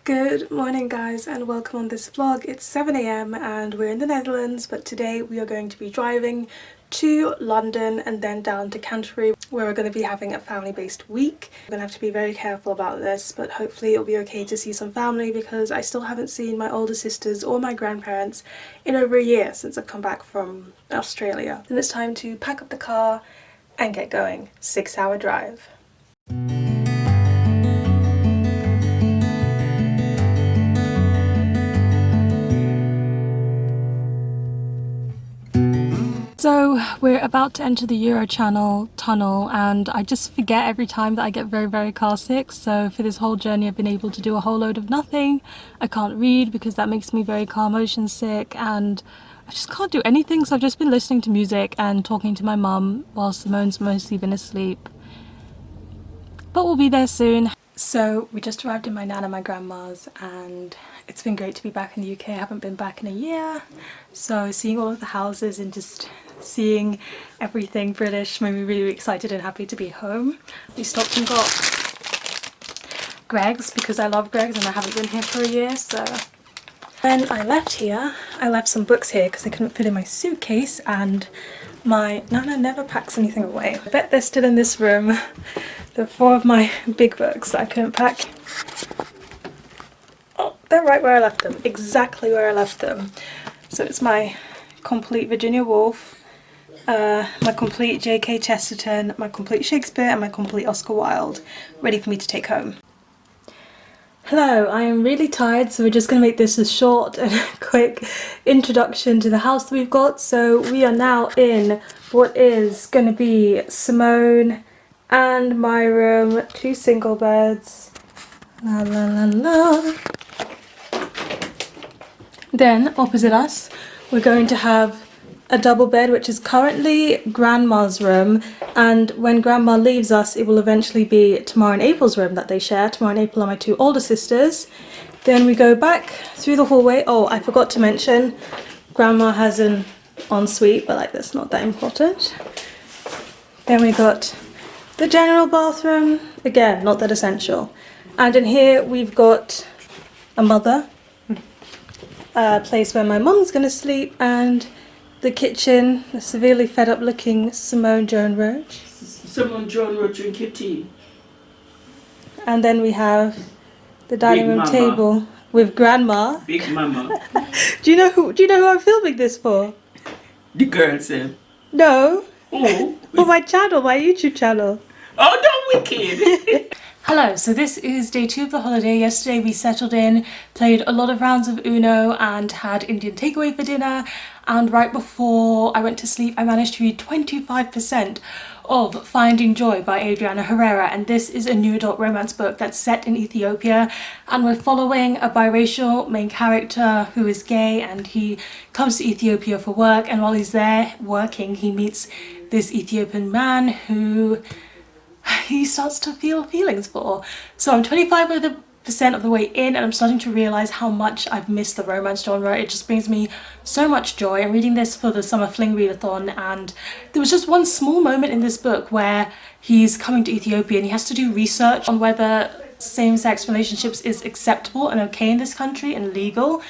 Good morning guys and welcome on this vlog. It's 7 a.m. and we're in the Netherlands, but today we are going to be driving to London and then down to Canterbury where we're going to be having a family-based week. We're going to have to be very careful about this, but hopefully it'll be okay to see some family because I still haven't seen my older sisters or my grandparents in over a year since I've come back from Australia. Then it's time to pack up the car and get going. 6-hour drive. So we're about to enter the Eurochannel tunnel and I just forget every time that I get very car sick. So for this whole journey I've been able to do a whole load of nothing. I can't read because that makes me very car motion sick and I just can't do anything. So I've just been listening to music and talking to my mum while Simone's mostly been asleep. But we'll be there soon. So we just arrived in my nan and my grandma's and it's been great to be back in the UK. I haven't been back in a year. So seeing all of the houses and just seeing everything British made me really excited and happy to be home. We stopped and got Greggs because I love Greggs and I haven't been here for a year. So when I left here, I left some books here because they couldn't fit in my suitcase and my Nana never packs anything away. I bet they're still in this room. There are 4 of my big books that I couldn't pack. Oh, they're right where I left them. Exactly where I left them. So it's my complete Virginia Woolf, my complete J.K. Chesterton, my complete Shakespeare and my complete Oscar Wilde, ready for me to take home. Hello, I am really tired, so we're just going to make this a short and quick introduction to the house that we've got. So we are now in what is going to be Simone and my room, 2 single beds. La la la la. Then opposite us, we're going to have a double bed, which is currently Grandma's room, and when Grandma leaves us it will eventually be Tamara and April's room that they share. Tamara and April are my 2 older sisters. Then we go back through the hallway. Oh, I forgot to mention, Grandma has an ensuite, but like that's not that important. Then we got the general bathroom, again not that essential, and in here we've got a mother, a place where my mum's gonna sleep, and the kitchen, a severely fed up looking Simone Joan Roach. Simone Joan Roach, drink your tea. And then we have the dining room Mama. table with Grandma. Big Mama. Do you know who I'm filming this for? The girl said. No. Oh. For my channel, my YouTube channel. Oh, don't wicked. Hello, so this is day 2 of the holiday. Yesterday we settled in, played a lot of rounds of Uno and had Indian takeaway for dinner, and right before I went to sleep I managed to read 25% of Finding Joy by Adriana Herrera, and this is a new adult romance book that's set in Ethiopia, and we're following a biracial main character who is gay and he comes to Ethiopia for work, and while he's there working he meets this Ethiopian man who he starts to feel feelings for. So I'm 25% of the way in and I'm starting to realise how much I've missed the romance genre. It just brings me so much joy. I'm reading this for the summer fling readathon, and there was just one small moment in this book where he's coming to Ethiopia and he has to do research on whether same-sex relationships is acceptable and okay in this country and legal.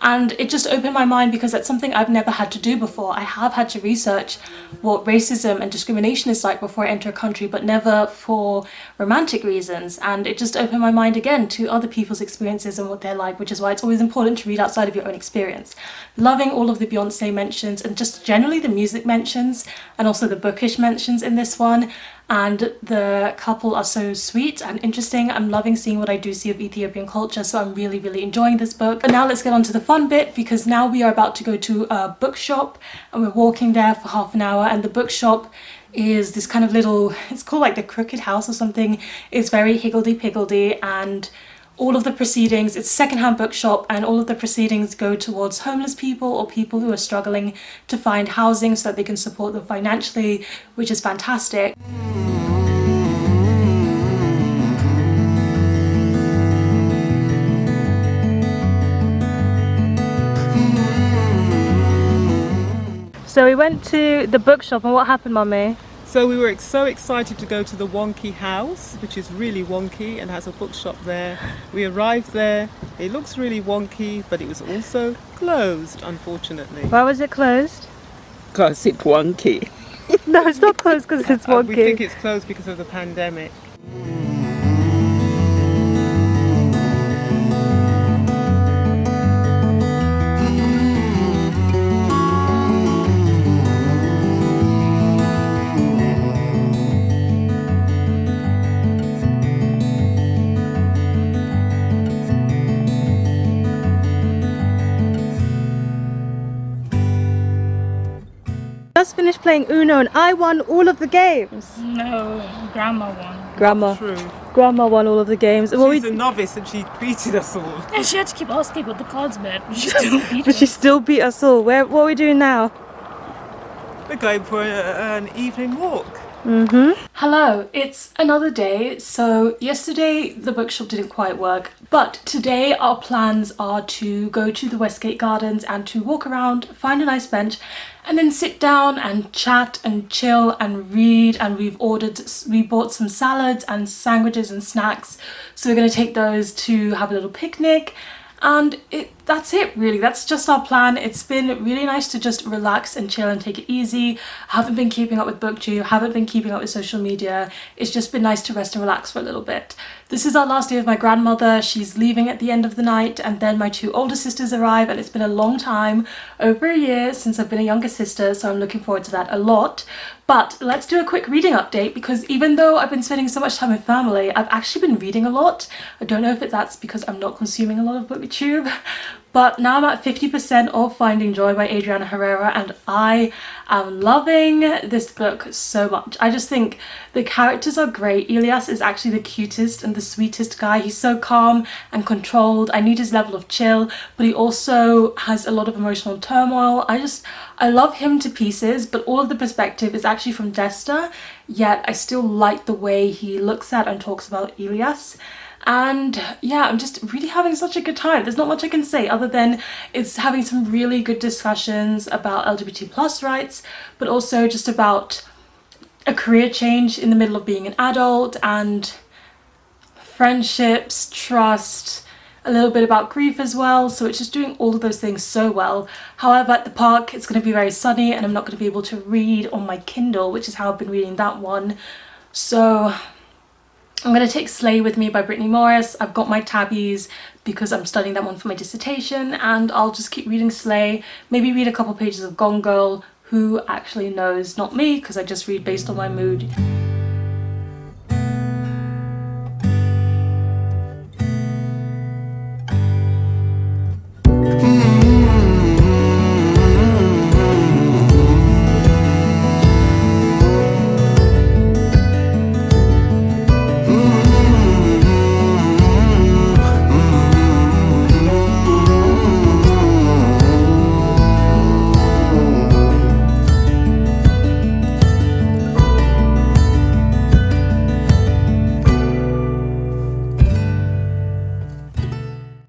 And it just opened my mind because that's something I've never had to do before. I have had to research what racism and discrimination is like before I enter a country, but never for romantic reasons. And it just opened my mind again to other people's experiences and what they're like, which is why it's always important to read outside of your own experience. Loving all of the Beyonce mentions and just generally the music mentions and also the bookish mentions in this one. And the couple are so sweet and interesting. I'm loving seeing what I do see of Ethiopian culture, so I'm really enjoying this book. But now let's get on to the fun bit, because now we are about to go to a bookshop and we're walking there for half an hour, and the bookshop is this kind of little, it's called like the Crooked House or something. It's very higgledy-piggledy, and all of the proceedings, it's a secondhand bookshop, and all of the proceedings go towards homeless people or people who are struggling to find housing so that they can support them financially, which is fantastic. So we went to the bookshop, and what happened, Mummy? So we were so excited to go to the wonky house, which is really wonky and has a bookshop there. We arrived there. It looks really wonky, but it was also closed, unfortunately. Why was it closed? Because it's wonky. No, it's not closed because it's wonky. We think it's closed because of the pandemic. Just finished playing Uno and I won all of the games. No, Grandma won. True. Grandma won all of the games. She's a novice and she beated us all. And she had to keep asking what the cards meant, but she still beat But she us. still beat us all. What are we doing now? We're going for an evening walk. Hello, it's another day. So yesterday the bookshop didn't quite work, but today our plans are to go to the Westgate Gardens and to walk around, find a nice bench, and then sit down and chat and chill and read. And we bought some salads and sandwiches and snacks, so we're going to take those to have a little picnic. And that's it really, that's just our plan. It's been really nice to just relax and chill and take it easy. I haven't been keeping up with BookTube, haven't been keeping up with social media. It's just been nice to rest and relax for a little bit. This is our last day with my grandmother. She's leaving at the end of the night, and then my two older sisters arrive, and it's been a long time, over a year since I've been a younger sister, so I'm looking forward to that a lot. But let's do a quick reading update, because even though I've been spending so much time with family, I've actually been reading a lot. I don't know if that's because I'm not consuming a lot of BookTube, but now I'm at 50% of Finding Joy by Adriana Herrera, and I am loving this book so much. I just think the characters are great. Elias is actually the cutest and the sweetest guy. He's so calm and controlled. I need his level of chill, but he also has a lot of emotional turmoil. I love him to pieces, but all of the perspective is actually from Desta, yet I still like the way he looks at and talks about Elias. And yeah, I'm just really having such a good time. There's not much I can say other than it's having some really good discussions about LGBT plus rights, but also just about a career change in the middle of being an adult, and friendships, trust, a little bit about grief as well. So it's just doing all of those things so well. However, at the park it's going to be very sunny and I'm not going to be able to read on my Kindle, which is how I've been reading that one. So I'm going to take Slay with Me by Brittany Morris. I've got my tabbies because I'm studying that one for my dissertation, and I'll just keep reading Slay, maybe read a couple pages of Gone Girl. Who actually knows? Not me, because I just read based on my mood.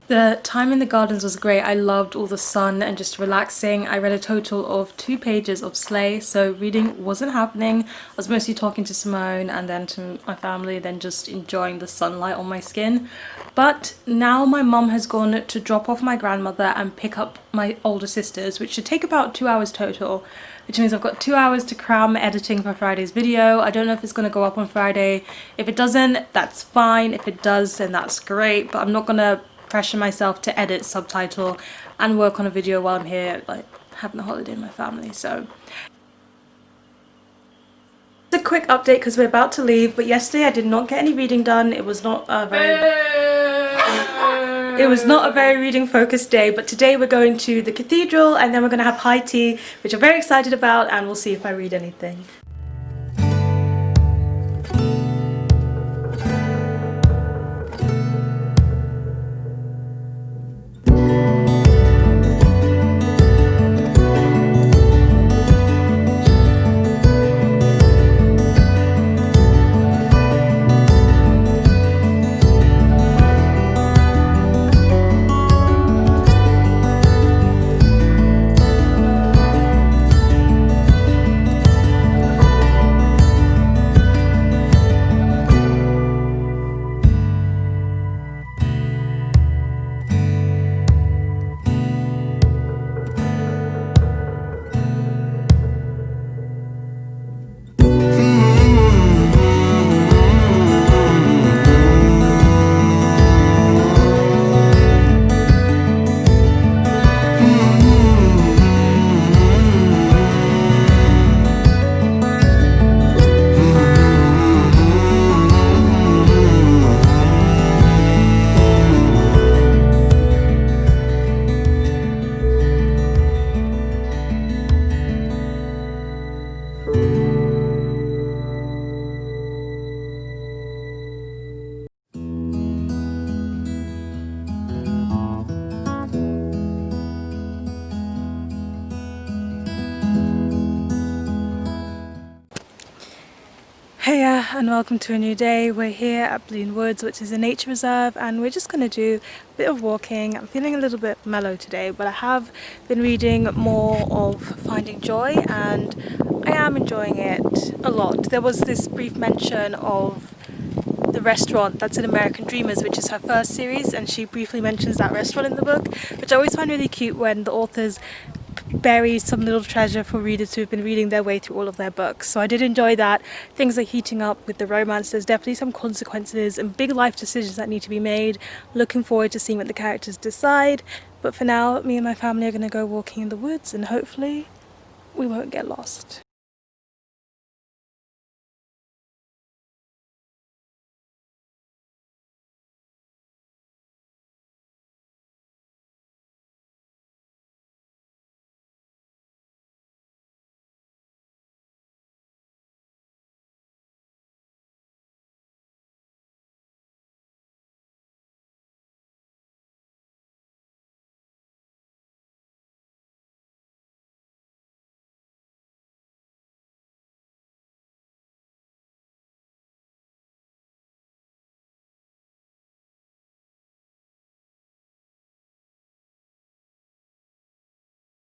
The time in the gardens was great. I loved all the sun and just relaxing. I read a total of 2 pages of Slay, so reading wasn't happening. I was mostly talking to Simone and then to my family, then just enjoying the sunlight on my skin. But now my mum has gone to drop off my grandmother and pick up my older sisters, which should take about 2 hours total, which means I've got 2 hours to cram editing for Friday's video. I don't know if it's going to go up on Friday. If it doesn't, that's fine. If it does, then that's great, but I'm not going to pressure myself to edit, subtitle and work on a video while I'm here, like having a holiday in my family. So it's a quick update because we're about to leave, but yesterday I did not get any reading done. It was not a very reading focused day, but today we're going to the cathedral and then we're going to have high tea, which I'm very excited about, and we'll see if I read anything. Hiya and welcome to a new day. We're here at Bloon Woods, which is a nature reserve, and we're just going to do a bit of walking. I'm feeling a little bit mellow today, but I have been reading more of Finding Joy and I am enjoying it a lot. There was this brief mention of the restaurant that's in American Dreamers, which is her first series, and she briefly mentions that restaurant in the book, which I always find really cute when the authors bury some little treasure for readers who've been reading their way through all of their books. So I did enjoy that. Things are heating up with the romance. There's definitely some consequences and big life decisions that need to be made. Looking forward to seeing what the characters decide. But for now, me and my family are going to go walking in the woods and hopefully we won't get lost.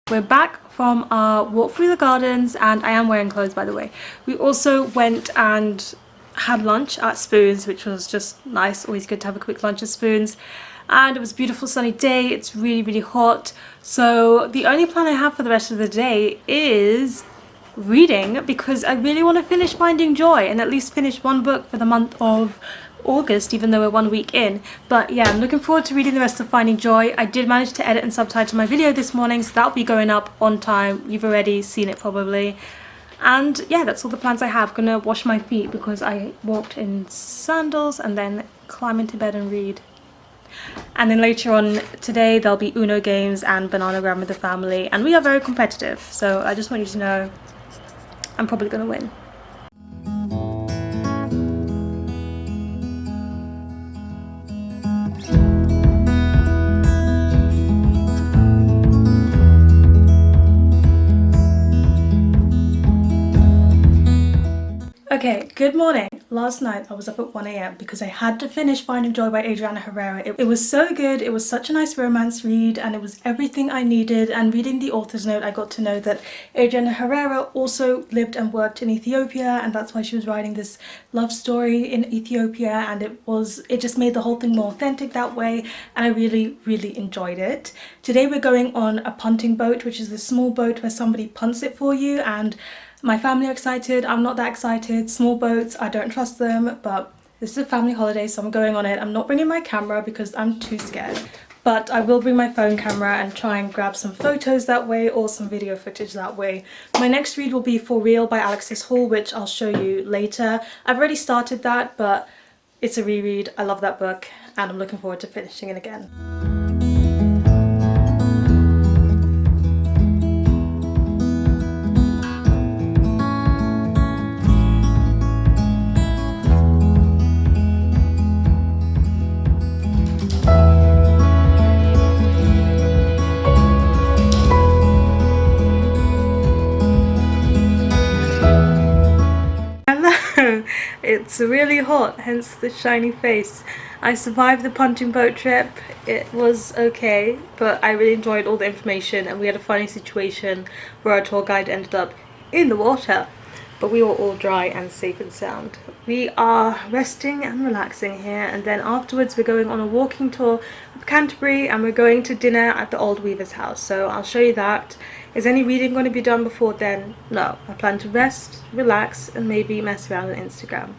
We're back from our walk through the gardens and I am wearing clothes, by the way. We also went and had lunch at Spoons, which was just nice. Always good to have a quick lunch at Spoons. And it was a beautiful sunny day. It's really hot. So the only plan I have for the rest of the day is reading, because I really want to finish Finding Joy and at least finish one book for the month of August, even though we're 1 week in. But yeah, I'm looking forward to reading the rest of Finding Joy. I did manage to edit and subtitle my video this morning, so that'll be going up on time. You've already seen it probably. And yeah, that's all the plans I have. Gonna wash my feet because I walked in sandals and then climb into bed and read. And then later on today there'll be Uno games and bananagram with the family, and we are very competitive, so I just want you to know I'm probably gonna win. Okay, good morning. Last night I was up at 1 AM because I had to finish Finding Joy by Adriana Herrera. It was so good. It was such a nice romance read and it was everything I needed. And reading the author's note, I got to know that Adriana Herrera also lived and worked in Ethiopia, and that's why she was writing this love story in Ethiopia, and it just made the whole thing more authentic that way, and I really enjoyed it. Today we're going on a punting boat, which is the small boat where somebody punts it for you, and my family are excited. I'm not that excited. Small boats, I don't trust them, but this is a family holiday, so I'm going on it. I'm not bringing my camera because I'm too scared, but I will bring my phone camera and try and grab some photos that way or some video footage that way. My next read will be For Real by Alexis Hall, which I'll show you later. I've already started that, but it's a reread. I love that book and I'm looking forward to finishing it again. It's really hot, hence the shiny face. I survived the punting boat trip. It was okay, but I really enjoyed all the information, and we had a funny situation where our tour guide ended up in the water, but we were all dry and safe and sound. We are resting and relaxing here, and then afterwards we're going on a walking tour of Canterbury and we're going to dinner at the old weaver's house, so I'll show you that. Is any reading going to be done before then? No. I plan to rest, relax, and maybe mess around on Instagram.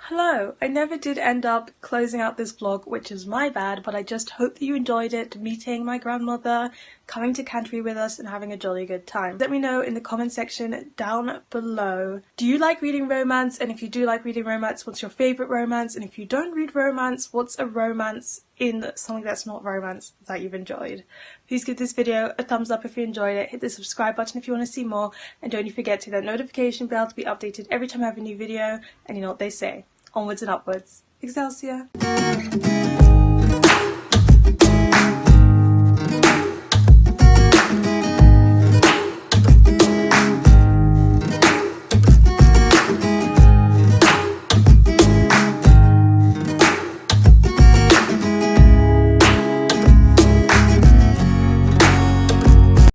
Hello, So I never did end up closing out this vlog, which is my bad, but I just hope that you enjoyed it, meeting my grandmother, coming to Canterbury with us and having a jolly good time. Let me know in the comment section down below, do you like reading romance? And if you do like reading romance, what's your favourite romance? And if you don't read romance, what's a romance in something that's not romance that you've enjoyed? Please give this video a thumbs up if you enjoyed it, hit the subscribe button if you want to see more, and don't forget to hit that notification bell to be updated every time I have a new video. And you know what they say, onwards and upwards. Excelsior!